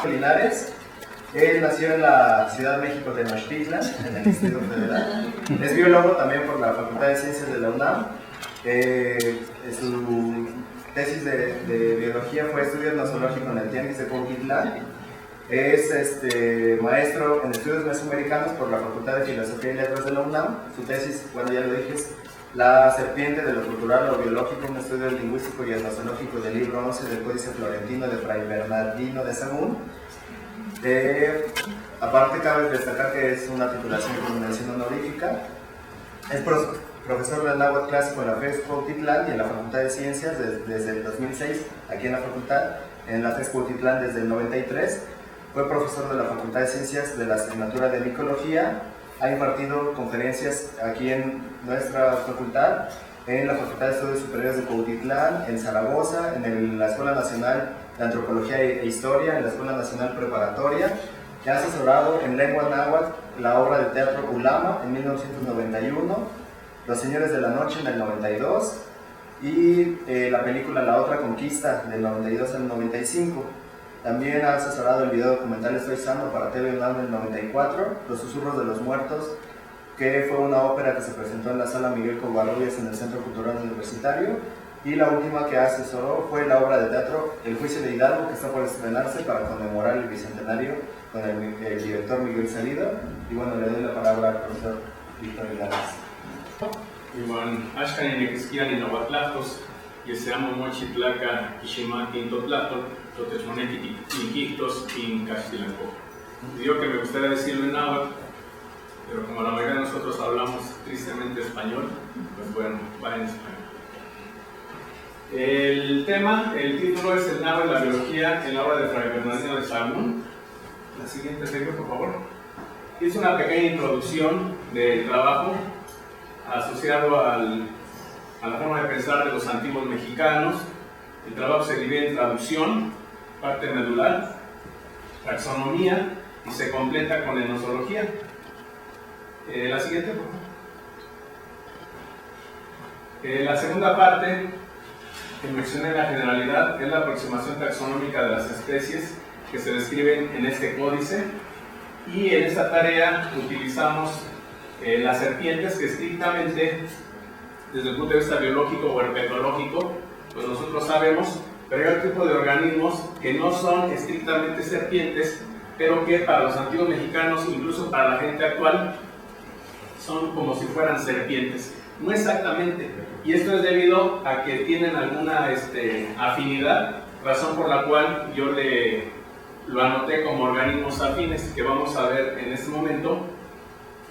Linares. Él nació en la Ciudad de México, Tenochtitlan, en el Distrito Federal. Es biólogo también por la Facultad de Ciencias de la UNAM. Su tesis de biología fue estudios nosológicos en el Tianguis de Cuautitlán. Es maestro en estudios mesoamericanos por la Facultad de Filosofía y Letras de la UNAM. Su tesis, bueno, ya lo dije, es La serpiente de lo cultural o biológico, un estudio lingüístico y etnosológico del libro 11 del Códice Florentino de Fray Bernardino de Sahagún. Aparte, cabe destacar que es una titulación con mención honorífica. Es profesor del náhuatl clásico en la FES Cuautitlán y en la Facultad de Ciencias desde el 2006, aquí en la facultad, en la FES Cuautitlán desde el 93. Fue profesor de la Facultad de Ciencias de la asignatura de Micología. Ha impartido conferencias aquí en nuestra facultad, en la Facultad de Estudios Superiores de Cuautitlán, en Zaragoza, en la Escuela Nacional de Antropología e Historia, en la Escuela Nacional Preparatoria. Ha asesorado en lengua náhuatl la obra de teatro Ulama en 1991, Los Señores de la Noche en el 92 y la película La Otra Conquista del 92 al 95. También ha asesorado el video documental Estoy Sano para TV UNAM en el 94, Los Susurros de los Muertos, que fue una ópera que se presentó en la Sala Miguel Covarrubias en el Centro Cultural Universitario. Y la última que asesoró fue la obra de teatro El Juicio de Hidalgo, que está por estrenarse para conmemorar el bicentenario con el director Miguel Salido. Y bueno, le doy la palabra al profesor Víctor Linares. Iván Ashkan y Nequiskian y Novatlajos, y se llama Mochi Tlaca, Kishimaki, Intotlato, Totechmoneki, Inquictos, Incastilanco. Digo que me gustaría decirlo en náhuatl, pero como la mayoría de nosotros hablamos tristemente español, pues bueno, va en español. El título es El náhuatl y la biología en la obra de Fray Bernardino de Sahagún. La siguiente serie, por favor. Es una pequeña introducción del trabajo asociado a la forma de pensar de los antiguos mexicanos. El trabajo se divide en traducción, parte medular, taxonomía y se completa con etnosología. La siguiente, por favor. La segunda parte que mencioné en la generalidad es la aproximación taxonómica de las especies que se describen en este códice, y en esta tarea utilizamos las serpientes, que estrictamente desde el punto de vista biológico o herpetológico pues nosotros sabemos, pero hay otro tipo de organismos que no son estrictamente serpientes, pero que para los antiguos mexicanos, incluso para la gente actual, son como si fueran serpientes. No exactamente, y esto es debido a que tienen alguna afinidad, razón por la cual yo lo anoté como organismos afines, que vamos a ver en este momento,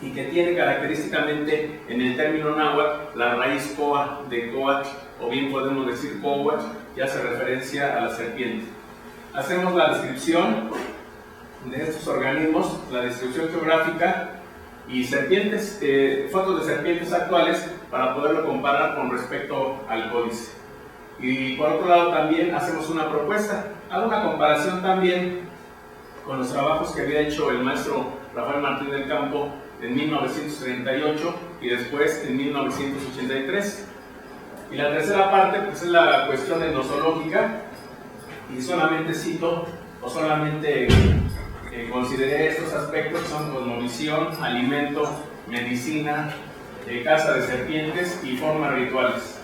y que tiene característicamente en el término náhuatl la raíz coa de coatl, o bien podemos decir coatl, que hace referencia a la serpiente. Hacemos la descripción de estos organismos, la descripción geográfica y serpientes, fotos de serpientes actuales para poderlo comparar con respecto al códice. Y por otro lado también hacemos una propuesta, hago una comparación también con los trabajos que había hecho el maestro Rafael Martín del Campo en 1938 y después en 1983. Y la tercera parte pues es la cuestión etnosológica, y solamente cito o solamente consideré estos aspectos, son cosmovisión, alimento, medicina, caza de serpientes y formas rituales.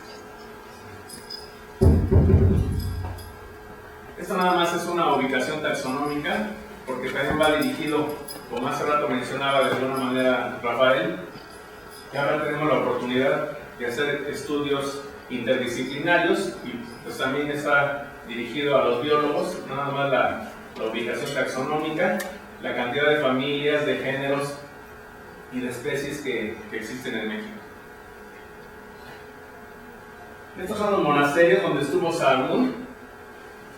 Esto nada más es una ubicación taxonómica, porque también va dirigido, como hace rato mencionaba de alguna manera Rafael, que ahora tenemos la oportunidad de hacer estudios interdisciplinarios, y pues también está dirigido a los biólogos, nada más la ubicación taxonómica, la cantidad de familias, de géneros y de especies que existen en México. Estos son los monasterios donde estuvo Sahagún,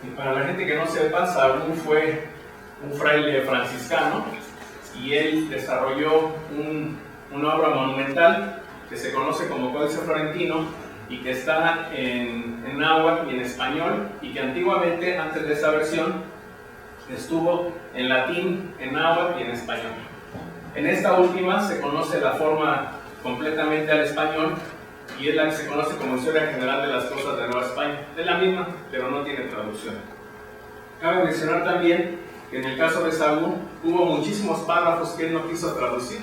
y para la gente que no sepa, Sahagún fue un fraile franciscano, y él desarrolló una obra monumental que se conoce como Códice Florentino, y que está en náhuatl y en español, y que antiguamente, antes de esa versión, estuvo en latín, en náhuatl y en español. En esta última se conoce la forma completamente al español, y es la que se conoce como Historia General de las Cosas de Nueva España. Es la misma, pero no tiene traducción. Cabe mencionar también que en el caso de Sahagún hubo muchísimos párrafos que él no quiso traducir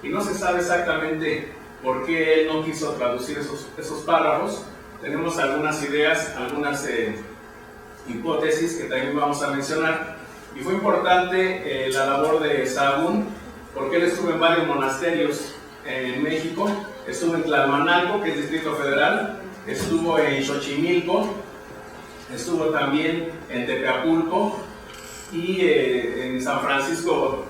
y no se sabe exactamente por qué él no quiso traducir esos párrafos. Tenemos algunas ideas, algunas hipótesis que también vamos a mencionar. Y fue importante la labor de Sahagún porque él estuvo en varios monasterios en México. Estuvo en Tlalmanalco, que es Distrito Federal, estuvo en Xochimilco, estuvo también en Tepeapulco y en San Francisco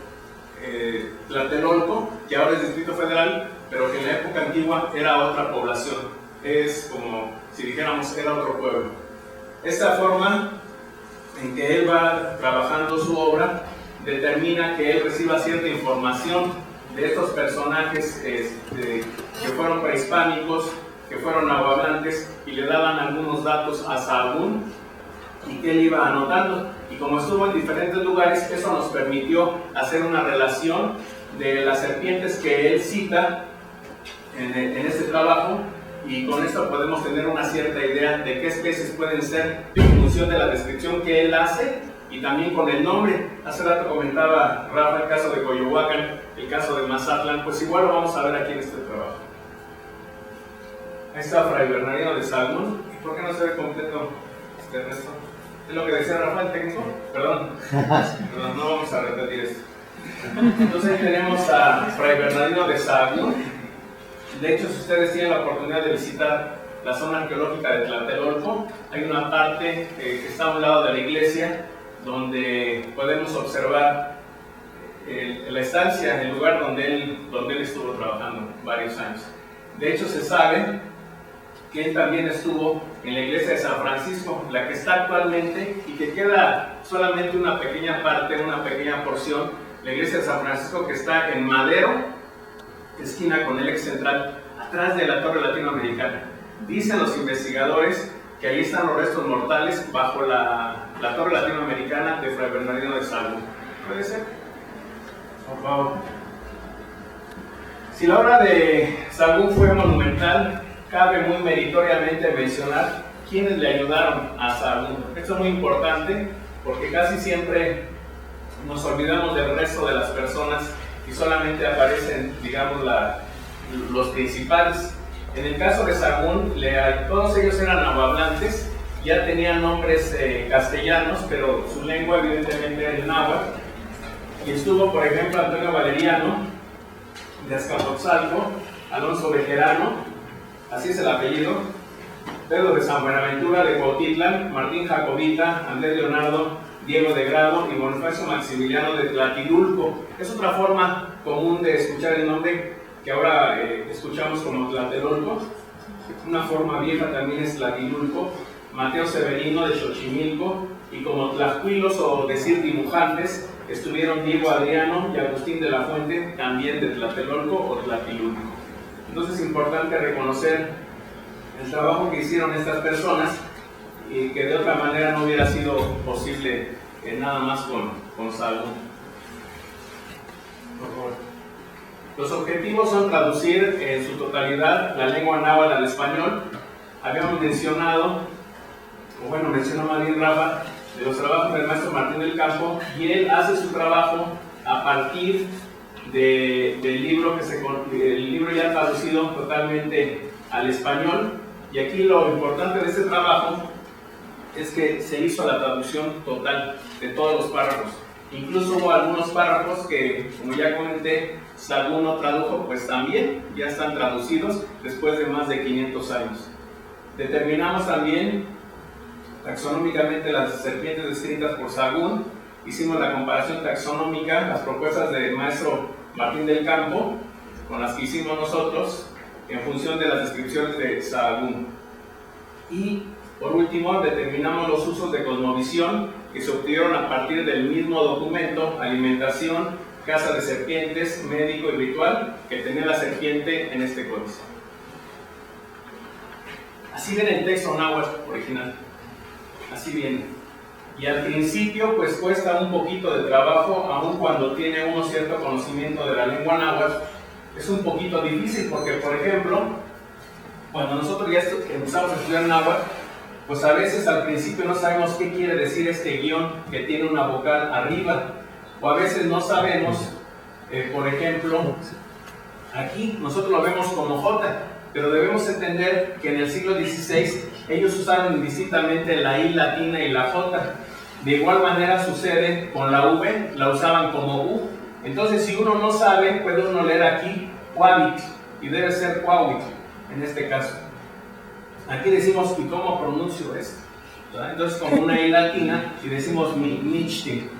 Tlatelolco, que ahora es Distrito Federal, pero que en la época antigua era otra población. Es como si dijéramos era otro pueblo. Esta forma en que él va trabajando su obra determina que él reciba cierta información de estos personajes que fueron prehispánicos, que fueron nahuatlantes, y le daban algunos datos a Sahagún y que él iba anotando. Y como estuvo en diferentes lugares, eso nos permitió hacer una relación de las serpientes que él cita en este trabajo, y con esto podemos tener una cierta idea de qué especies pueden ser en función de la descripción que él hace y también con el nombre. Hace rato comentaba Rafa el caso de Coyohuacán, el caso de Mazatlán, pues igual lo vamos a ver aquí en este trabajo. Ahí está Fray Bernardino de Sahagún. ¿Y por qué no se ve completo este resto? ¿Es lo que decía Rafa el técnico? Perdón, no vamos a repetir esto. Entonces ahí tenemos a Fray Bernardino de Sahagún. De hecho, si ustedes tienen la oportunidad de visitar la zona arqueológica de Tlatelolco, hay una parte que está a un lado de la iglesia donde podemos observar la estancia, el lugar donde él estuvo trabajando varios años. De hecho, se sabe que él también estuvo en la iglesia de San Francisco, la que está actualmente y que queda solamente una pequeña parte, una pequeña porción, la iglesia de San Francisco, que está en Madero, esquina con el eje central, atrás de la Torre Latinoamericana. Dicen los investigadores que ahí están los restos mortales bajo la Torre Latinoamericana de Fray Bernardino de Sahagún. ¿Puede ser? Por favor. Si la obra de Sahagún fue monumental, cabe muy meritoriamente mencionar quiénes le ayudaron a Sahagún. Esto es muy importante porque casi siempre nos olvidamos del resto de las personas y solamente aparecen, digamos, los principales. En el caso de Sahagún, todos ellos eran nahuatlantes, ya tenían nombres castellanos, pero su lengua evidentemente era el náhuatl. Y estuvo, por ejemplo, Antonio Valeriano de Azcapotzalco, Alonso Bejerano, así es el apellido, Pedro de San Buenaventura de Cuautitlán, Martín Jacobita, Andrés Leonardo, Diego de Grado y Bonifacio Maximiliano de Tlatilulco. Es otra forma común de escuchar el nombre que ahora escuchamos como Tlatelolco. Una forma vieja también es Tlatilulco. Mateo Severino de Xochimilco, y como tlacuilos o decir dibujantes estuvieron Diego Adriano y Agustín de la Fuente, también de Tlatelolco o Tlatilulco. Entonces es importante reconocer el trabajo que hicieron estas personas y que de otra manera no hubiera sido posible nada más con Sahagún. Por favor. Los objetivos son traducir en su totalidad la lengua náhuatl al español. Habíamos mencionado, o bueno, mencionó más bien Rafa, de los trabajos del maestro Martín del Campo, y él hace su trabajo a partir del libro el libro ya traducido totalmente al español. Y aquí lo importante de este trabajo es que se hizo la traducción total de todos los párrafos. Incluso hubo algunos párrafos que, como ya comenté, Sahagún no tradujo, pues también ya están traducidos después de más de 500 años. Determinamos también taxonómicamente las serpientes descritas por Sahagún. Hicimos la comparación taxonómica, las propuestas del maestro Martín del Campo, con las que hicimos nosotros, en función de las descripciones de Sahagún. Y por último, determinamos los usos de cosmovisión que se obtuvieron a partir del mismo documento, alimentación, caza de serpientes, médico y ritual, que tenía la serpiente en este códice. Así viene el texto náhuatl original, así viene. Y al principio pues cuesta un poquito de trabajo, aun cuando tiene uno cierto conocimiento de la lengua náhuatl, es un poquito difícil porque, por ejemplo, cuando nosotros ya empezamos a estudiar náhuatl, pues a veces al principio no sabemos qué quiere decir este guión que tiene una vocal arriba, o a veces no sabemos, por ejemplo, aquí nosotros lo vemos como J, pero debemos entender que en el siglo XVI ellos usaron indistintamente la I latina y la J. De igual manera sucede con la V, la usaban como U. Entonces si uno no sabe, puede uno leer aquí Quavit, y debe ser Quavit en este caso. Aquí decimos, ¿y cómo pronuncio esto? Entonces como una I latina y decimos Michtin.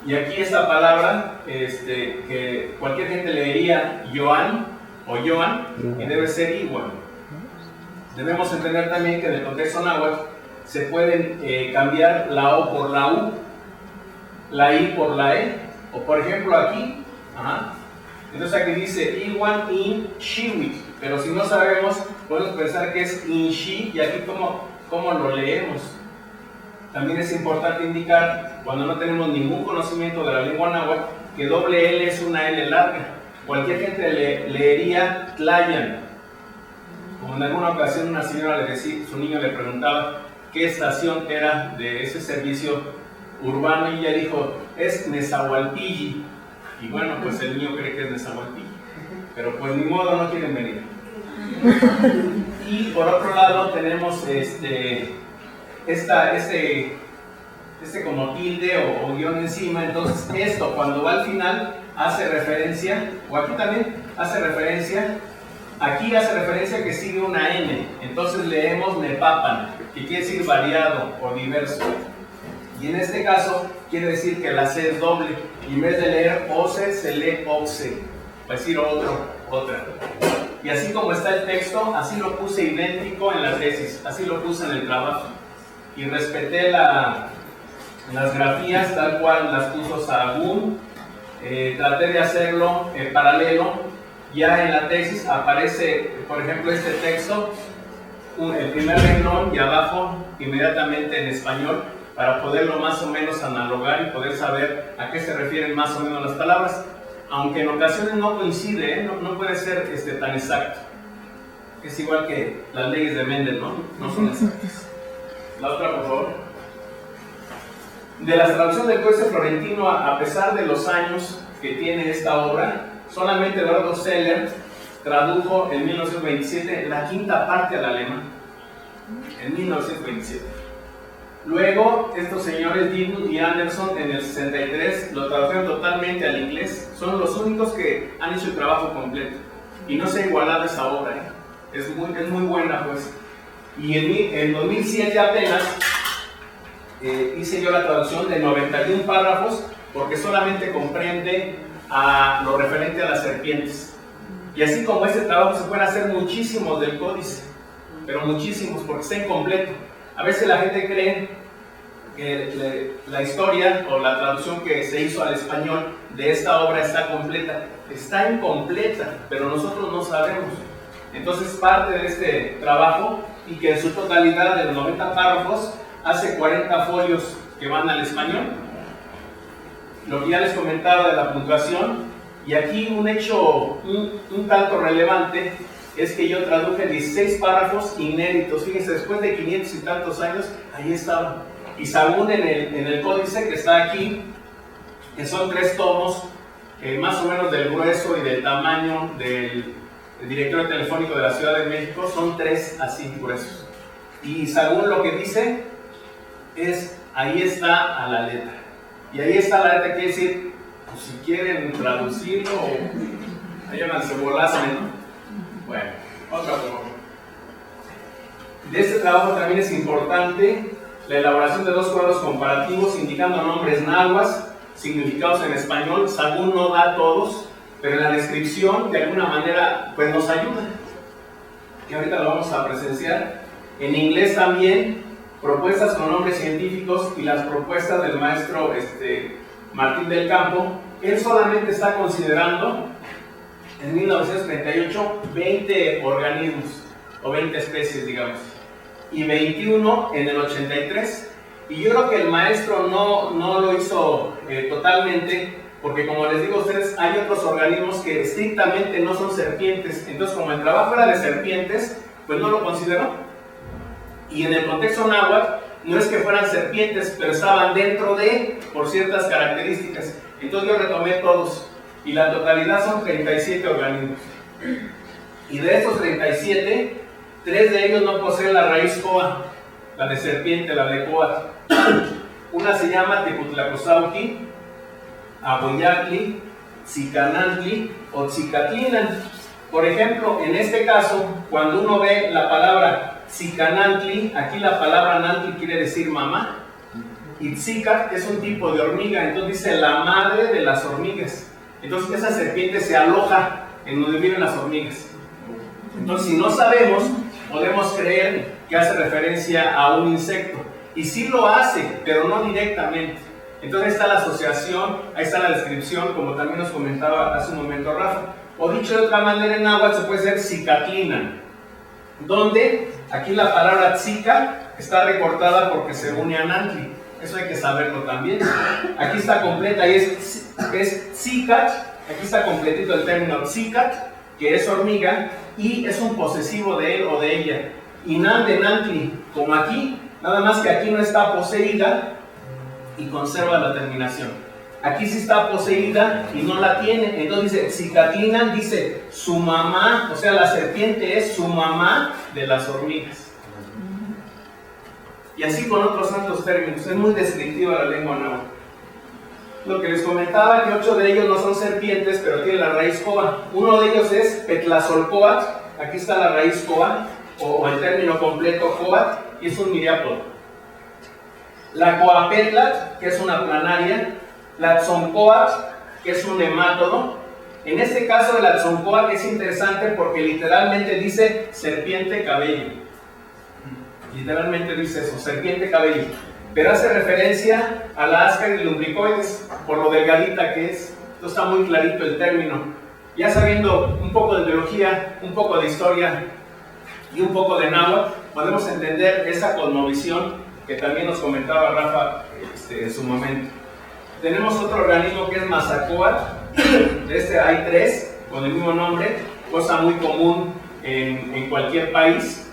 Y aquí esta palabra, que cualquier gente leería Joan o Joan, y debe ser igual. Debemos entender también que en el contexto náhuatl se pueden cambiar la O por la U, la I por la E, o por ejemplo aquí, entonces aquí dice Iwan in Shiwit, pero si no sabemos, podemos pensar que es in Shi, y aquí ¿cómo lo leemos? También es importante indicar, cuando no tenemos ningún conocimiento de la lengua náhuatl, que doble L es una L larga. Cualquier gente leería Tlayan. Como en alguna ocasión una señora le decía, su niño le preguntaba qué estación era de ese servicio urbano, y ella dijo, es Nezahualpilli. Y bueno, pues el niño cree que es Nezahualpilli, pero pues ni modo, no quieren venir. Y por otro lado tenemos este como tilde o guión encima. Entonces esto cuando va al final hace referencia, o aquí también hace referencia, aquí hace referencia que sigue una N, entonces leemos Nepapan, que quiere decir variado o diverso, y en este caso quiere decir que la C es doble, y en vez de leer OCE se lee OXE, va a decir otra. Y así como está el texto, así lo puse idéntico en la tesis, así lo puse en el trabajo, y respeté las grafías tal cual las puso Sahagún. Traté de hacerlo paralelo. Ya en la tesis aparece, por ejemplo, este texto, el primer renglón, y abajo inmediatamente en español, para poderlo más o menos analogar y poder saber a qué se refieren más o menos las palabras, aunque en ocasiones no coincide, no puede ser tan exacto. Es igual que las leyes de Mendel, no son exactas. La otra, por favor. De la traducción del Códice Florentino, a pesar de los años que tiene esta obra, solamente Eduardo Seller tradujo en 1927 la quinta parte al alemán, en 1927. Luego, estos señores Dibut y Anderson en el 63 lo tradujeron totalmente al inglés. Son los únicos que han hecho el trabajo completo. Y no se ha igualado esa obra, es muy buena, pues. Y en 2007 apenas hice yo la traducción de 91 párrafos, porque solamente comprende a lo referente a las serpientes. Y así como este trabajo se pueden hacer muchísimos del códice, pero muchísimos, porque está incompleto. A veces la gente cree que la historia o la traducción que se hizo al español de esta obra está completa. Está incompleta, pero nosotros no sabemos. Entonces parte de este trabajo, y que en su totalidad de los 90 párrafos hace 40 folios que van al español. Lo que ya les comentaba de la puntuación, y aquí un hecho un tanto relevante es que yo traduje 16 párrafos inéditos. Fíjense, después de 500 y tantos años, ahí estaban. Y Sahagún en el códice que está aquí, que son 3 tomos, más o menos del grueso y del tamaño del directorio telefónico de la Ciudad de México, son 3 así gruesos. Y Sahagún lo que dice es, ahí está a la letra. Y ahí está la letra, quiere decir, pues si quieren traducirlo, ahí háganse bolas, ¿no? Bueno, otra cosa. De este trabajo también es importante la elaboración de 2 cuadros comparativos indicando nombres náhuatl, significados en español. Sahagún no da todos, pero en la descripción de alguna manera pues nos ayuda, que ahorita lo vamos a presenciar. En inglés también, propuestas con nombres científicos y las propuestas del maestro Martín del Campo. Él solamente está considerando en 1938 20 organismos o 20 especies, digamos, y 21 en el 83. Y yo creo que el maestro no lo hizo totalmente, porque como les digo a ustedes, hay otros organismos que estrictamente no son serpientes. Entonces, como el trabajo era de serpientes, pues no lo consideró. Y en el contexto náhuatl, no es que fueran serpientes, pero estaban dentro de, por ciertas características. Entonces yo retomé todos, y la totalidad son 37 organismos. Y de estos 37, 3 de ellos no poseen la raíz coa, la de serpiente, la de coatl. Una se llama Tecutlacosauqui, Aboyacli, Tzicanantli o Tzicatlinan. Por ejemplo, en este caso, cuando uno ve la palabra Tzicanantli, aquí la palabra nantli quiere decir mamá, y Tzicat es un tipo de hormiga, entonces dice la madre de las hormigas. Entonces esa serpiente se aloja en donde viven las hormigas. Entonces, si no sabemos, podemos creer que hace referencia a un insecto. Y sí lo hace, pero no directamente. Entonces ahí está la asociación, ahí está la descripción, como también nos comentaba hace un momento Rafa. O dicho de otra manera, en náhuatl se puede ser Tzicatlinan, donde aquí la palabra tzica está recortada porque se une a nantli. Eso hay que saberlo también. Aquí está completa y es tzicat, aquí está completito el término tzicat, que es hormiga, y es un posesivo de él o de ella. Y nan de nantli, como aquí, nada más que aquí no está poseída y conserva la terminación. Aquí sí está poseída y no la tiene. Entonces dice, Tzicatlinan dice su mamá, o sea, la serpiente es su mamá de las hormigas. Y así con otros tantos términos. Es muy descriptiva la lengua náhuatl. Lo que les comentaba, que 8 de ellos no son serpientes, pero tienen la raíz coa. Uno de ellos es Petlazolcoatl, aquí está la raíz coa, o el término completo coatl, y es un miriápodo. La coapetlatl, que es una planaria. La tzoncoatl, que es un hemátodo. En este caso de la tzoncoatl es interesante porque literalmente dice serpiente cabello. Literalmente dice eso, serpiente cabello. Pero hace referencia a la Ascaris lumbricoides, por lo delgadita que es. Esto está muy clarito el término. Ya sabiendo un poco de biología, un poco de historia y un poco de náhuatl, podemos entender esa cosmovisión que también nos comentaba Rafa en su momento. Tenemos otro organismo que es Mazacoatl. De este hay 3 con el mismo nombre, cosa muy común en cualquier país.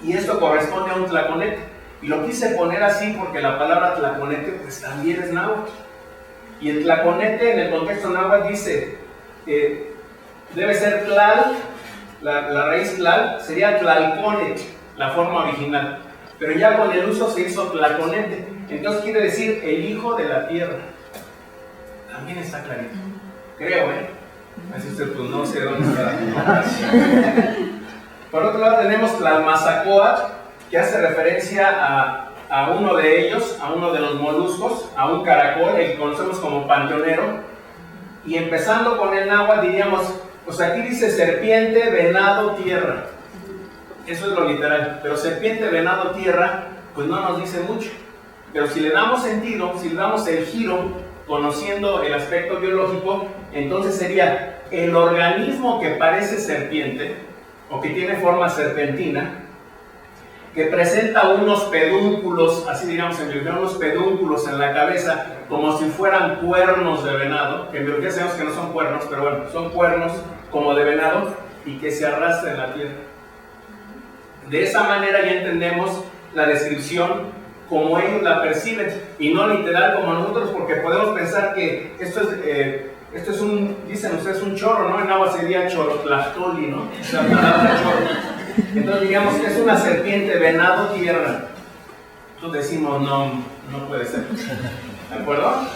Y esto corresponde a un tlaconete. Y lo quise poner así porque la palabra tlaconete pues también es náhuatl. Y el tlaconete en el contexto náhuatl dice debe ser tlal, la raíz tlal sería tlalconet, la forma original. Pero ya con el uso se hizo tlaconete. Entonces quiere decir el hijo de la tierra. También está clarito. Creo, Así usted pues no sé dónde está la Por otro lado tenemos Tlalmazacoatl, que hace referencia a uno de ellos, a uno de los moluscos, a un caracol, el que conocemos como panteonero. Y empezando con el náhuatl diríamos, pues aquí dice serpiente, venado, tierra. Eso es lo literal, pero serpiente, venado, tierra, pues no nos dice mucho. Pero si le damos sentido, si le damos el giro, conociendo el aspecto biológico, entonces sería el organismo que parece serpiente, o que tiene forma serpentina, que presenta unos pedúnculos, así digamos en biología, unos pedúnculos en la cabeza, como si fueran cuernos de venado, que en biología sabemos que no son cuernos, pero bueno, son cuernos como de venado, y que se arrastra en la tierra. De esa manera ya entendemos la descripción como ellos la perciben, y no literal como nosotros, porque podemos pensar que esto es un, dicen ustedes, un chorro, ¿no? En agua sería chorotlastoli, ¿no? La palabra chorro. Entonces digamos que es una serpiente, venado, tierra. Entonces decimos, no puede ser. ¿De acuerdo?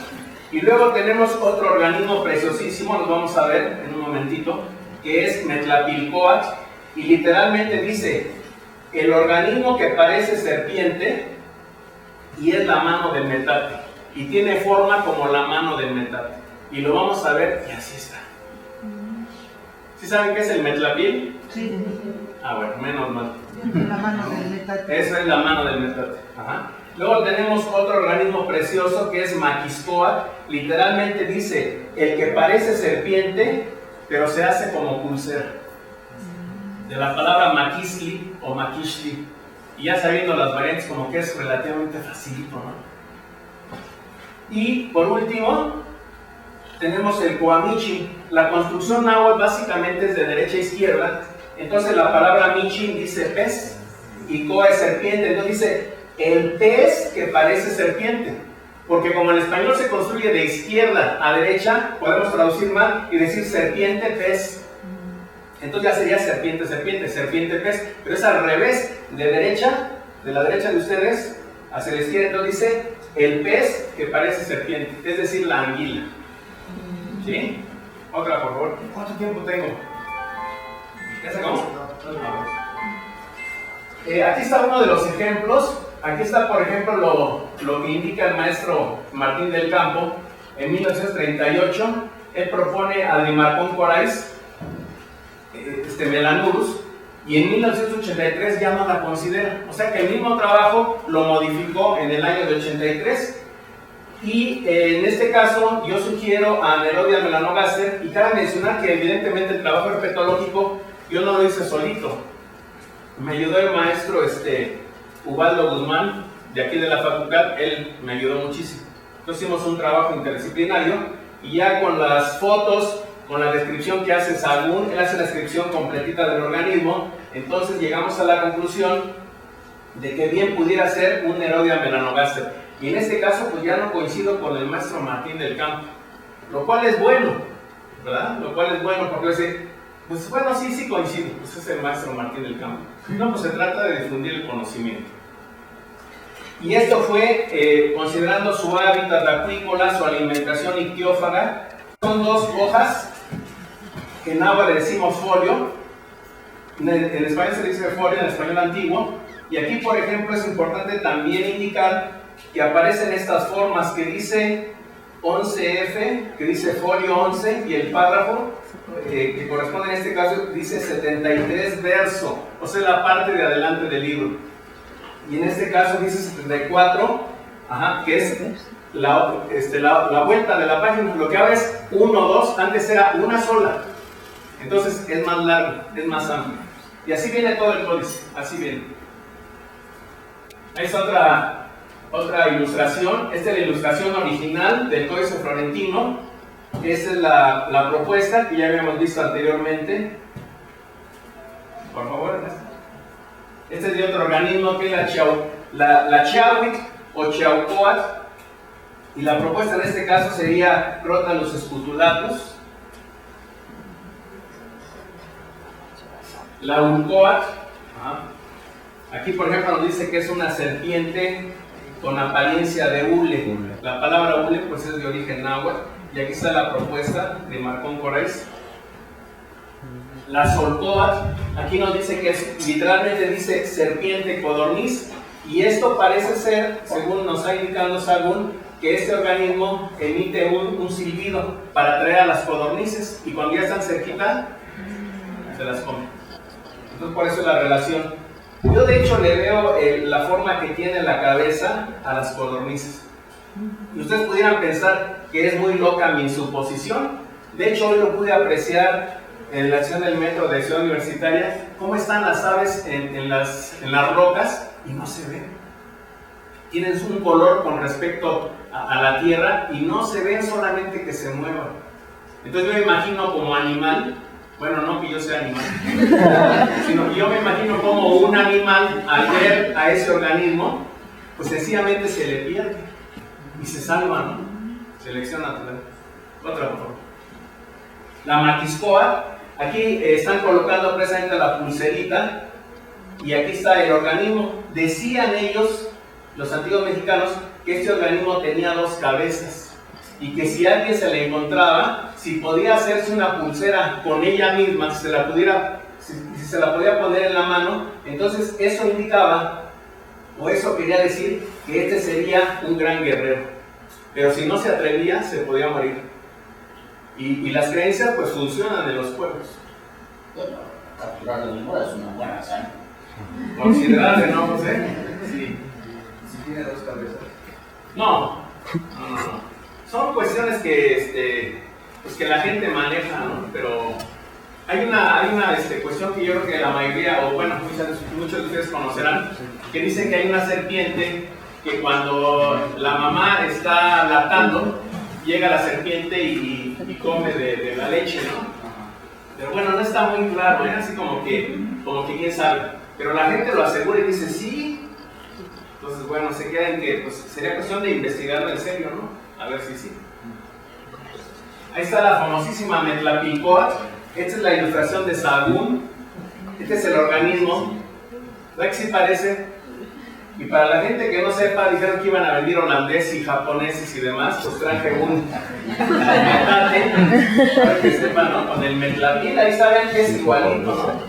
Y luego tenemos otro organismo preciosísimo, lo vamos a ver en un momentito, que es Metlapilcoatl, y literalmente dice, el organismo que parece serpiente, y es la mano del metate, y tiene forma como la mano del metate. Y lo vamos a ver, y así está. ¿Sí saben qué es el metlapil? Sí. Ah, bueno, menos mal. La mano del metate. Esa es la mano del metate. Ajá. Luego tenemos otro organismo precioso que es Maquiscoatl. Literalmente dice, el que parece serpiente, pero se hace como pulsera. De la palabra maquisli o maquishli. Y ya sabiendo las variantes, como que es relativamente facilito, ¿no? Y por último, tenemos el coamichi. La construcción náhuatl básicamente es de derecha a izquierda. Entonces la palabra michi dice pez y coa es serpiente. Entonces dice, el pez que parece serpiente. Porque como en español se construye de izquierda a derecha, podemos traducir mal y decir serpiente, pez. Entonces ya sería serpiente, serpiente, serpiente, pez. Pero es al revés, de la derecha de ustedes hacia la izquierda. Entonces dice, el pez que parece serpiente, es decir, la anguila. ¿Sí? Otra, por favor. ¿Cuánto tiempo tengo? ¿Ya se acabó? Aquí está uno de los ejemplos. Aquí está, por ejemplo, lo que indica el maestro Martín del Campo. En 1938, él propone a Dimarcón Corais, Melanurus, y en 1983 ya no la considera. O sea que el mismo trabajo lo modificó en el año de 83. Y en este caso, yo sugiero a Nerodia Melanogaster, y cabe mencionar que evidentemente el trabajo herpetológico yo no lo hice solito. Me ayudó el maestro Ubaldo Guzmán, de aquí de la facultad. Él me ayudó muchísimo. Entonces hicimos un trabajo interdisciplinario y ya con las fotos, con la descripción que hace Sagún, él hace la descripción completita del organismo. Entonces llegamos a la conclusión de que bien pudiera ser un Nerodia melanogaster. Y en este caso pues ya no coincido con el maestro Martín del Campo, lo cual es bueno, ¿verdad? Lo cual es bueno porque dice, pues bueno, sí coincido, pues es el maestro Martín del Campo. No, pues se trata de difundir el conocimiento. Y esto fue considerando su hábitat acuícola, su alimentación ictiófaga. Son dos hojas, que en agua le decimos folio, en español se dice folio, en español antiguo. Y aquí, por ejemplo, es importante también indicar que aparecen estas formas que dice 11F, que dice folio 11, y el párrafo que corresponde en este caso dice 73 verso, o sea, la parte de adelante del libro. Y en este caso dice 74, que es la vuelta de la página. Lo que ahora es 1, 2, antes era una sola. Entonces es más largo, es más amplio. Y así viene todo el códice, así viene. Ahí está otra ilustración. Esta es la ilustración original del Códice Florentino. Esta es la propuesta que ya habíamos visto anteriormente. Por favor, este es de otro organismo que es la Chiahuic o Chiaucoatl. Y la propuesta en este caso sería Crotalus scutulatus. La Urcoatl. Aquí, por ejemplo, nos dice que es una serpiente con apariencia de hule. La palabra hule pues es de origen náhuatl. Y aquí está la propuesta de Marcón Corais. La Solcoatl, aquí nos dice que literalmente dice serpiente codorniz. Y esto parece ser, según nos ha indicado Sagún, que este organismo emite un silbido para atraer a las codornices. Y cuando ya están cerquita, se las comen. Entonces, por eso la relación. Yo de hecho le veo la forma que tiene la cabeza a las codornices. Y ustedes pudieran pensar que es muy loca mi suposición. De hecho, hoy lo pude apreciar en la acción del metro de Ciudad Universitaria, cómo están las aves en las rocas y no se ven. Tienen un color con respecto a la tierra y no se ven, solamente que se muevan. Entonces yo me imagino como animal. Bueno, no que yo sea animal, sino que yo me imagino como un animal, al ver a ese organismo, pues sencillamente se le pierde y se salva, ¿no? Selección natural. Otra, por favor. La Matiscoa, aquí están colocando precisamente la pulserita y aquí está el organismo. Decían ellos, los antiguos mexicanos, que este organismo tenía 2 cabezas. Y que si alguien se le encontraba, si podía hacerse una pulsera con ella misma, si se la podía poner en la mano, entonces eso indicaba, o eso quería decir, que este sería un gran guerrero. Pero si no se atrevía, se podía morir. Y las creencias pues funcionan en los pueblos. Bueno, capturar la víbora es una buena hazaña. Considerable, ¿no, José? Sí. Si tiene 2 cabezas. No. Son cuestiones que la gente maneja, ¿no? Pero hay una cuestión que yo creo que la mayoría, o bueno, muchos de ustedes conocerán, que dicen que hay una serpiente que cuando la mamá está lactando, llega la serpiente y come de la leche, ¿no? Pero bueno, no está muy claro, ¿eh? Así como que quién sabe. pero la gente lo asegura y dice sí. Entonces, bueno, se queda en que pues, sería cuestión de investigarlo en serio, ¿no? A ver si sí. Ahí está la famosísima Metlapilcoatl. Esta es la ilustración de Sahagún. Este es el organismo. ¿Verdad que sí parece? Y para la gente que no sepa, dijeron que iban a venir holandeses y japoneses y demás, pues traje un metate, para que sepan, ¿no? Con el Metlapil, ahí saben que es igualito, ¿no?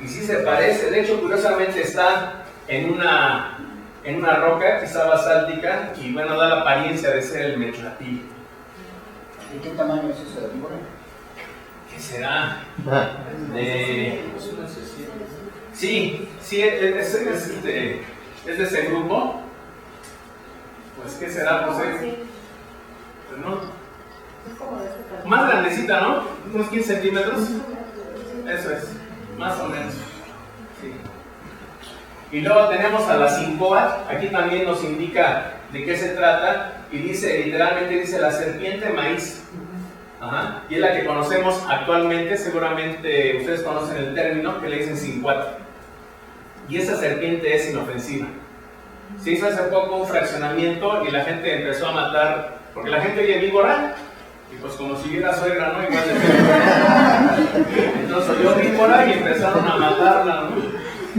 Y sí se parece. De hecho, curiosamente está en una roca, quizá basáltica, y bueno, da la apariencia de ser el Metlapil. ¿De qué tamaño es ese de víbora? ¿Qué será? Sí, es de ese grupo. Pues, ¿qué será? Pues, no. Más grandecita, ¿no? Unos 15 centímetros. Eso es, más o menos. Sí. Y luego tenemos a la Cincoatl. Aquí también nos indica de qué se trata. Y dice, literalmente dice la serpiente maíz. Ajá. Y es la que conocemos actualmente. Seguramente ustedes conocen el término que le dicen Cincoatl. Y esa serpiente es inofensiva. Se hizo hace poco un fraccionamiento y la gente empezó a matar, porque la gente oye víbora, y pues como si hubiera suegra, ¿no? Igual de entonces oyó víbora y empezaron a matarla, ¿no?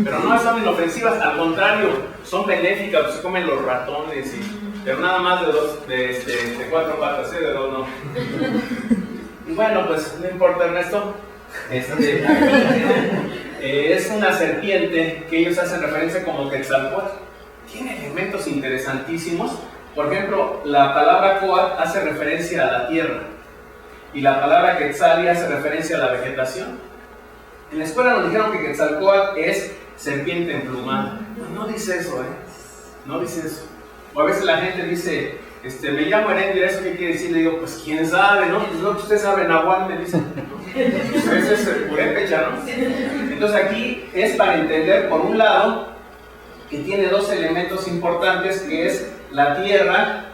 Pero no son inofensivas, al contrario, son benéficas, pues se comen los ratones, pero nada más de 4 patas, de 2 no. Y bueno, pues no importa, Ernesto. Es una serpiente que ellos hacen referencia como Quetzalcóatl. Tiene elementos interesantísimos. Por ejemplo, la palabra Coatl hace referencia a la tierra y la palabra Quetzali hace referencia a la vegetación. En la escuela nos dijeron que Quetzalcóatl es serpiente emplumada. No dice eso, no dice eso. O a veces la gente dice, me llamo Heréndira, ¿eso qué quiere decir? Le digo, pues quién sabe, ¿no? Pues no, usted sabe Nahuatl, me dicen. Pues ese es el purépecha, ¿no? Entonces aquí es para entender, por un lado, que tiene dos elementos importantes, que es la tierra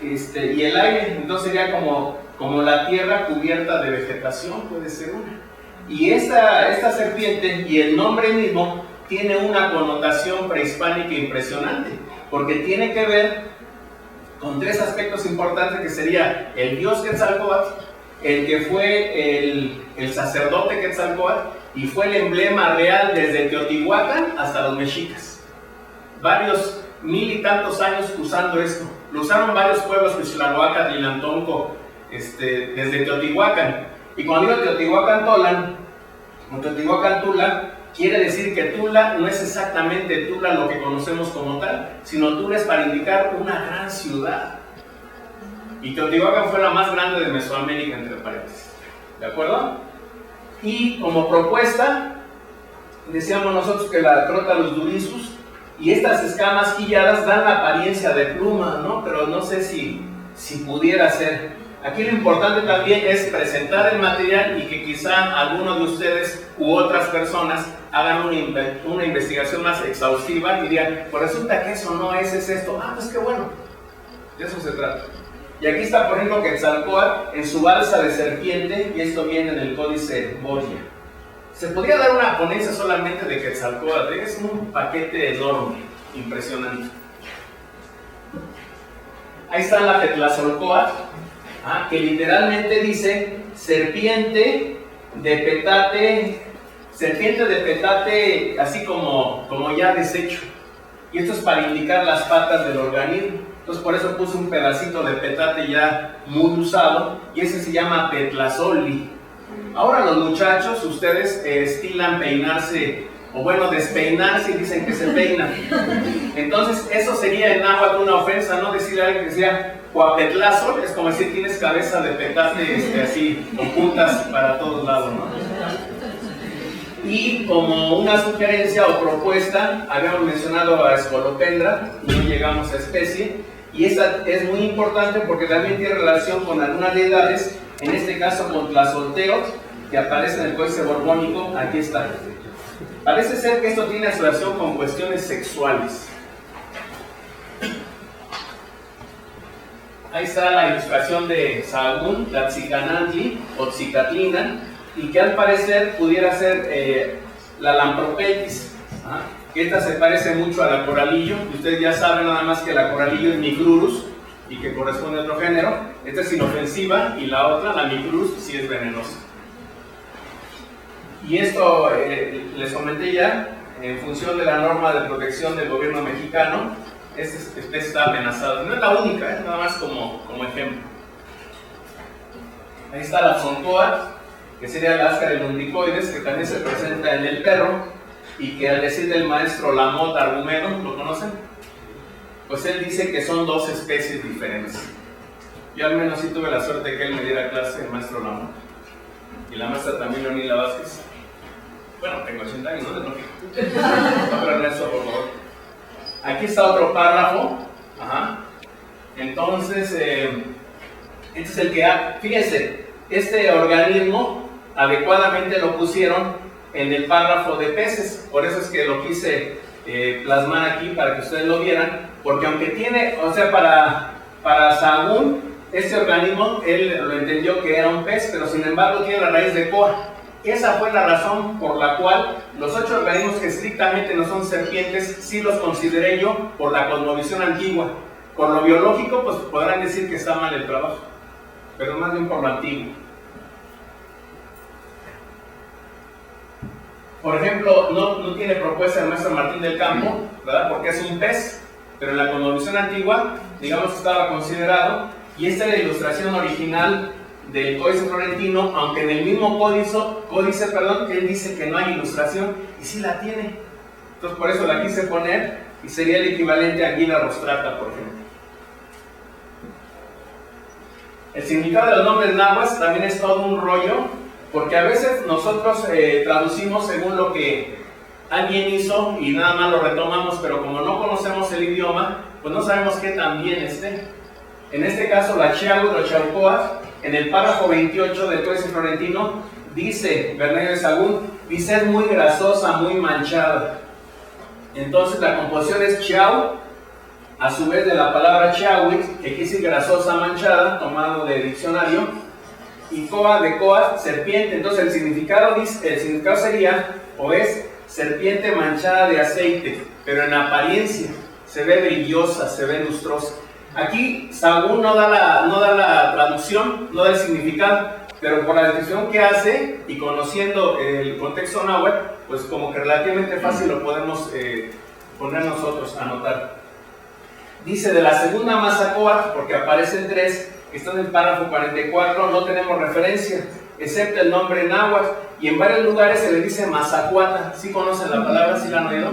y el aire. Entonces sería como la tierra cubierta de vegetación, puede ser una. Y esta serpiente y el nombre mismo tiene una connotación prehispánica impresionante, porque tiene que ver con 3 aspectos importantes, que sería el dios Quetzalcóatl, el que fue el sacerdote Quetzalcóatl, y fue el emblema real desde Teotihuacán hasta los mexicas. Varios 1000 y tantos años usando esto. Lo usaron varios pueblos, Huixtlahuaca, Tlilantonco, desde Teotihuacán. Y cuando digo Teotihuacán-Tolan, o Teotihuacán-Tula, quiere decir que Tula no es exactamente Tula lo que conocemos como tal, sino Tula es para indicar una gran ciudad. Y Teotihuacán fue la más grande de Mesoamérica, entre paréntesis. ¿De acuerdo? Y como propuesta, decíamos nosotros que la Crotalus durisus y estas escamas quilladas dan la apariencia de pluma, ¿no? Pero no sé si pudiera ser. Aquí lo importante también es presentar el material y que quizá alguno de ustedes u otras personas hagan una investigación más exhaustiva y digan, pues resulta que eso no es esto. Ah, pues qué bueno. De eso se trata. Y aquí está, por ejemplo, Quetzalcóatl en su balsa de serpiente, y esto viene en el códice Borgia. Se podría dar una ponencia solamente de Quetzalcóatl, es un paquete enorme, impresionante. Ahí está la Tetlazolcóatl, que literalmente dice serpiente de petate, así como ya deshecho. Y esto es para indicar las patas del organismo. Entonces por eso puse un pedacito de petate ya muy usado, y ese se llama Tetlazolli. Ahora los muchachos, ustedes estilan peinarse, o bueno, despeinarse, y dicen que se peinan. Entonces eso sería en náhuatl una ofensa, ¿no? Decirle a alguien que sea Cuapetlazol, es como decir tienes cabeza de petate así, con puntas para todos lados, ¿no? Y como una sugerencia o propuesta, habíamos mencionado a Scolopendra, no llegamos a especie, y esta es muy importante porque también tiene relación con algunas deidades, en este caso con Tlazolteotl, que aparece en el Códice Borbónico. Aquí está. Parece ser que esto tiene asociación con cuestiones sexuales. Ahí está la ilustración de Sahagún, Tlaxicanantli o Tzicatlina, y que al parecer pudiera ser la Lampropeltis. Ajá. Esta se parece mucho a la coralillo, y ustedes ya saben nada más que la coralillo es Micrurus y que corresponde a otro género. Esta es inofensiva y la otra, la Micrurus, sí es venenosa. Y esto les comenté ya, en función de la norma de protección del gobierno mexicano, esta especie está amenazada. No es la única, nada más como ejemplo. Ahí está la Foncoa, que sería la Ascaris lumbricoides, que también se presenta en el perro, y que al decir del maestro Lamotte Argumedo, ¿lo conocen? Pues él dice que son dos especies diferentes. Yo al menos sí tuve la suerte de que él me diera clase, el maestro Lamotte. Y la maestra también, Leonila Vázquez. Bueno, tengo 80 años, ¿no? No, pero Ernesto, por favor. Aquí está otro párrafo. Ajá. Entonces, este es el que, fíjense, este organismo adecuadamente lo pusieron en el párrafo de peces, por eso es que lo quise plasmar aquí para que ustedes lo vieran, porque aunque tiene, o sea, para Sahagún, este organismo, él lo entendió que era un pez, pero sin embargo tiene la raíz de coa. Esa fue la razón por la cual los 8 organismos que estrictamente no son serpientes, sí los consideré yo por la cosmovisión antigua. Por lo biológico, pues podrán decir que está mal el trabajo, pero más bien por lo antiguo. Por ejemplo, no tiene propuesta el maestro Martín del Campo, ¿verdad? Porque es un pez, pero en la cosmovisión antigua, digamos que estaba considerado, y esta es la ilustración original del Códice Florentino, aunque en el mismo códice, él dice que no hay ilustración, y sí la tiene. Entonces por eso la quise poner, y sería el equivalente a Anguila rostrata, por ejemplo. El significado de los nombres náhuatl también es todo un rollo, porque a veces nosotros traducimos según lo que alguien hizo y nada más lo retomamos, pero como no conocemos el idioma, pues no sabemos qué tan bien esté. En este caso, la Chiahuitl o Chaucoa, en el párrafo 28 del Códice Florentino, dice, Bernardo de Sahagún, dice es muy grasosa, muy manchada. Entonces la composición es Chiau, a su vez de la palabra Chiahuitl, que quiere decir grasosa, manchada, tomado de diccionario, y coa de coa, serpiente. Entonces el significado sería, o es, serpiente manchada de aceite, pero en apariencia se ve brillosa, se ve lustrosa. Aquí Sahagún no da la traducción, no da el significado, pero por la descripción que hace y conociendo el contexto náhuatl, pues como que relativamente fácil lo podemos poner nosotros, anotar. Dice de la segunda Mazacoatl, porque aparecen 3, que están en el párrafo 44, no tenemos referencia, excepto el nombre náhuatl, y en varios lugares se le dice Mazacuata. ¿Sí conocen la palabra? ¿Sí la han oído?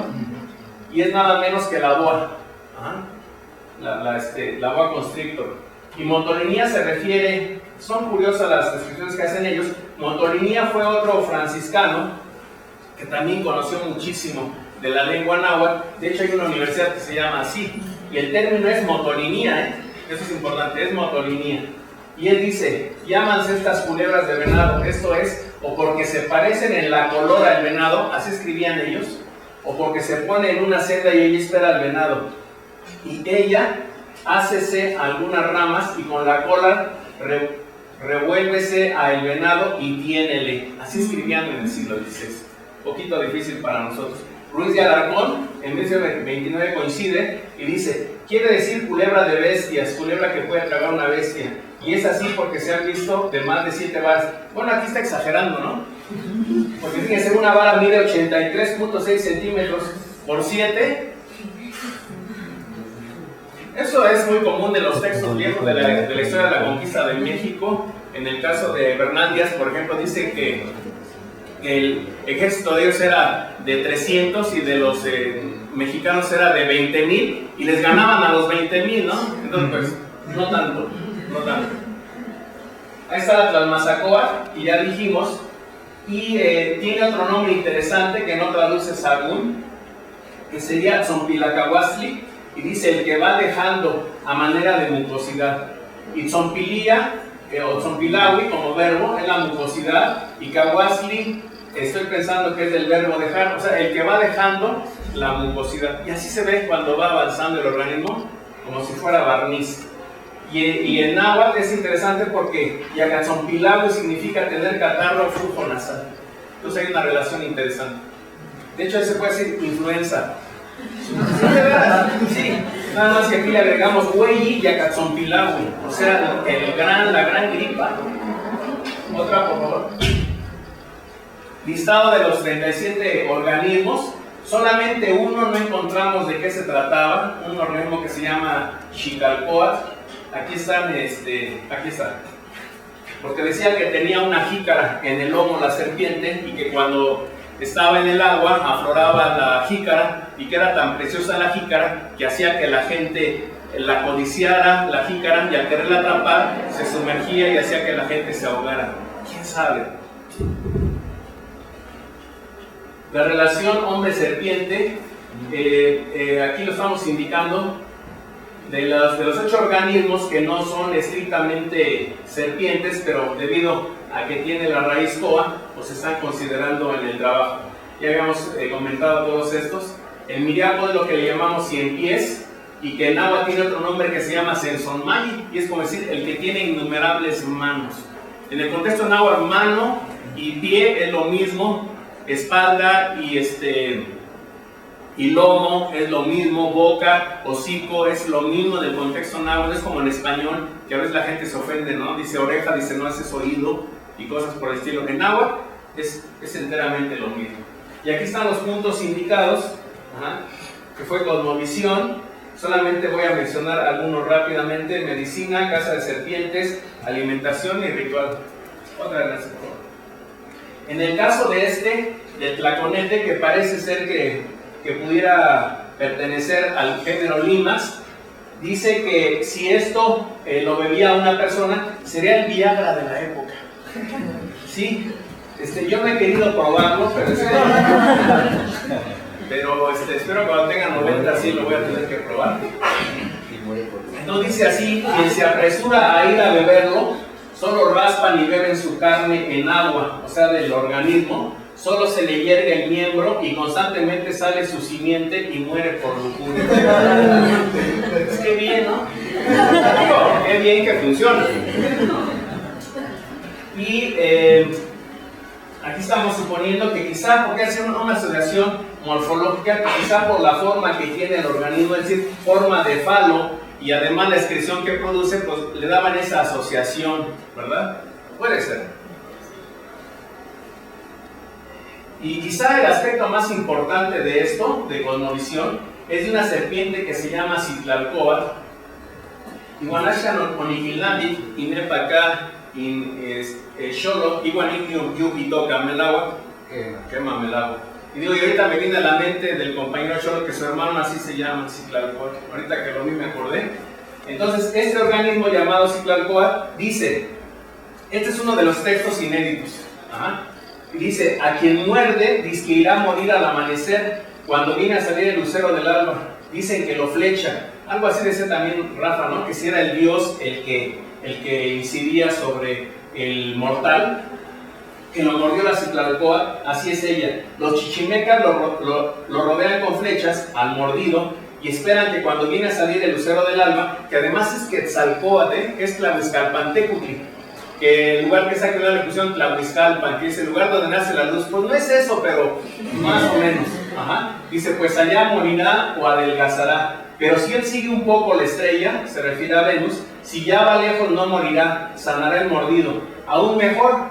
Y es nada menos que la boa. Ajá. La boa constrictor. Y Motolinía se refiere, son curiosas las descripciones que hacen ellos. Motolinía fue otro franciscano que también conoció muchísimo de la lengua náhuatl. De hecho hay una universidad que se llama así, y el término es Motolinía, eso es importante, es Motolinía. Y él dice, llámanse estas culebras de venado, esto es, o porque se parecen en la color al venado, así escribían ellos, o porque se pone en una senda y ella espera al venado. Y ella hácese algunas ramas y con la cola revuélvese al venado y tiénele. Así escribían en el siglo XVI. Un poquito difícil para nosotros. Ruiz de Alarcón, en 1929 coincide y dice, quiere decir culebra de bestias, culebra que puede tragar una bestia. Y es así porque se han visto de más de 7 varas. Bueno, aquí está exagerando, ¿no? Porque fíjense, una vara mide 83.6 centímetros por 7. Eso es muy común de los textos viejos de la historia de la conquista de México. En el caso de Bernal Díaz, por ejemplo, dice que el ejército de ellos era de 300 y de los mexicanos era de 20,000 y les ganaban a los 20,000, ¿no? Entonces, pues, no tanto. Ahí está la Tlalmazacoatl, y ya dijimos, y tiene otro nombre interesante que no traduce Sahagún, que sería Tzompilacahuastli, y dice el que va dejando a manera de mucosidad. Y Tzompilía, o Tzompilahui como verbo, es la mucosidad, y Cahuastli, estoy pensando que es del verbo dejar, o sea, el que va dejando la mucosidad. Y así se ve cuando va avanzando el organismo, como si fuera barniz. Y en náhuatl es interesante porque Yacatzompilahui significa tener catarro o flujo nasal. Entonces hay una relación interesante. De hecho, ahí se puede decir influenza. Sí, de verdad, sí. Nada más que aquí le agregamos güey y acatzonpilahui, o sea, la gran gripa. Otra, por favor. Listado de los 37 organismos, solamente uno no encontramos de qué se trataba, un organismo que se llama Xicalcóatl. Aquí están, aquí está. Porque decía que tenía una jícara en el lomo la serpiente y que cuando estaba en el agua afloraba la jícara y que era tan preciosa la jícara que hacía que la gente la codiciara la jícara y al quererla atrapar se sumergía y hacía que la gente se ahogara. ¿Quién sabe? La relación hombre-serpiente, aquí lo estamos indicando, de los 8 organismos que no son estrictamente serpientes, pero debido a que tiene la raíz coa, pues se están considerando en el trabajo. Ya habíamos comentado todos estos. El miriaco es lo que le llamamos 100 pies, y que en agua tiene otro nombre que se llama sensonmayi, y es como decir el que tiene innumerables manos. En el contexto en agua, mano y pie es lo mismo, espalda y lomo es lo mismo, boca, hocico es lo mismo en el contexto en agua. No es como en español, que a veces la gente se ofende, ¿no? Dice oreja, dice no, ese es oído y cosas por el estilo. En agua es enteramente lo mismo. Y aquí están los puntos indicados, que fue cosmovisión. Solamente voy a mencionar algunos rápidamente: medicina, casa de serpientes, alimentación y ritual. Otra vez, por favor. En el caso de Tlaconete, que parece ser que pudiera pertenecer al género Limas, dice que si esto lo bebía una persona, sería el Viagra de la época. Sí, yo no he querido probarlo, pero espero que cuando tenga 90 sí lo voy a tener que probar. Entonces dice así: quien se apresura a ir a beberlo, solo raspan y beben su carne en agua, o sea, del organismo. Solo se le hiergue el miembro y constantemente sale su simiente y muere por lujuria. Pues qué bien, ¿no? Qué bien que funciona. Y aquí estamos suponiendo que quizá, porque hace una asociación morfológica, que quizá por la forma que tiene el organismo, es decir, forma de falo, y además la excreción que produce, pues le daban esa asociación, ¿verdad? Puede ser. Y quizá el aspecto más importante de esto, de cosmovisión, es de una serpiente que se llama Citlalcóatl. Iguanashkan oniquilamit, inepacá, xolo, iguanikium yupito melagua, quema melagua. Y digo, y ahorita me viene a la mente del compañero Xolo que su hermano así se llama, Citlalcóatl. Ahorita que lo vi me acordé. Entonces, este organismo llamado Citlalcóatl dice, este es uno de los textos inéditos. Y dice: a quien muerde, dice que irá a morir al amanecer, cuando viene a salir el lucero del alba. Dicen que lo flecha. Algo así decía también Rafa, ¿no? Que si era el dios el que incidía sobre el mortal, que lo mordió la Citlalcóatl, así es ella. Los chichimecas lo rodean con flechas al mordido y esperan que cuando viene a salir el lucero del alba, que además es Quetzalcóatl, que es Tlahuizcalpantecutli, que el lugar que está creado le pusieron Tlahuizcalpan, que es el lugar donde nace la luz. Pues no es eso, pero más o menos. Dice: pues allá morirá o adelgazará. Pero si él sigue un poco la estrella, se refiere a Venus, si ya va lejos no morirá, sanará el mordido. Aún mejor,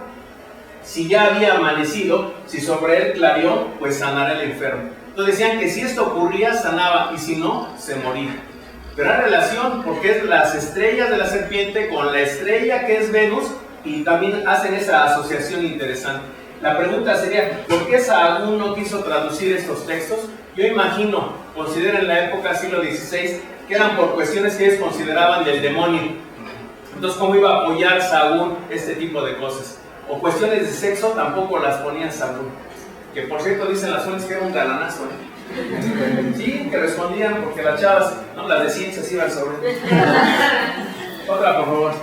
si ya había amanecido, si sobre él clareó, pues sanará el enfermo. Entonces decían que si esto ocurría, sanaba, y si no, se moría. Pero hay relación, porque es las estrellas de la serpiente con la estrella que es Venus, y también hacen esa asociación interesante. La pregunta sería: ¿por qué Sahagún no quiso traducir estos textos? Yo imagino, considero en la época siglo XVI, que eran por cuestiones que ellos consideraban del demonio. Entonces, ¿cómo iba a apoyar Sahagún este tipo de cosas? O cuestiones de sexo tampoco las ponía Sahagún. Que por cierto dicen las fuentes que era un galanazo, Sí, que respondían porque las chavas, no, las de ciencias iban sobre. Otra, por favor.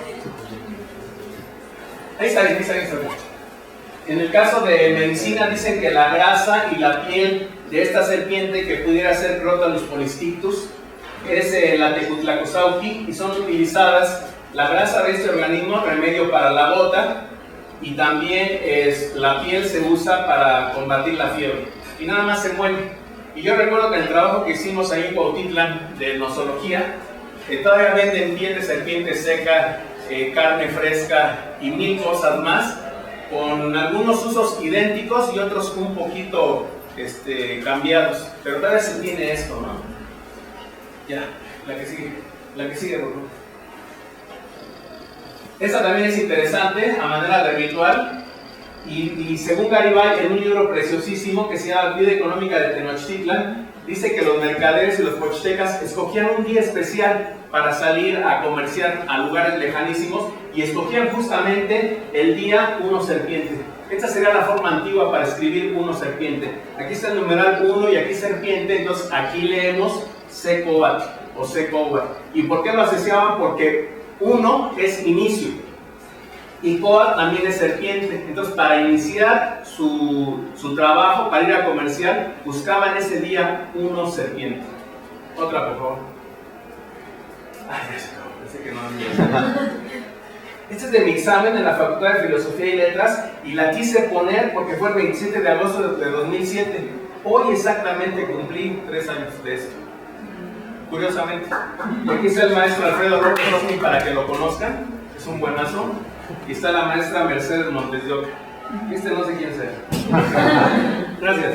Ahí está. En el caso de medicina dicen que la grasa y la piel de esta serpiente que pudiera ser Crotalus polystinctus es la Tecutlacosautli, y son utilizadas la grasa de este organismo, remedio para la gota, y también la piel se usa para combatir la fiebre. y nada más se mueve. Y yo recuerdo que en el trabajo que hicimos ahí en Cuautitlán de nosología, todavía venden piel de serpiente seca, carne fresca y mil cosas más, con algunos usos idénticos y otros un poquito cambiados, pero todavía se tiene esto, ¿no? Ya, la que sigue, por favor. Esta también es interesante, a manera de ritual, y según Garibay, en un libro preciosísimo que se llama Vida Económica de Tenochtitlan, dice que los mercaderes y los pochtecas escogían un día especial para salir a comerciar a lugares lejanísimos y escogían justamente el día 1 serpiente. Esta sería la forma antigua para escribir 1 serpiente. Aquí está el numeral 1 y aquí serpiente, entonces aquí leemos Secoat o Secoat. ¿Y por qué lo asociaban? Porque 1 es inicio y Coat también es serpiente. Entonces, para iniciar su trabajo, para ir a comercial, buscaban ese día 1 serpiente. Otra, por favor. Ay, ya se acabó, pensé que no había. Este es de mi examen en la Facultad de Filosofía y Letras y la quise poner porque fue el 27 de agosto de 2007. Hoy exactamente cumplí 3 años de esto. Curiosamente. Y aquí está el maestro Alfredo López para que lo conozcan. Es un buenazo. Y está la maestra Mercedes Montes de Oca. No sé quién sea. Gracias.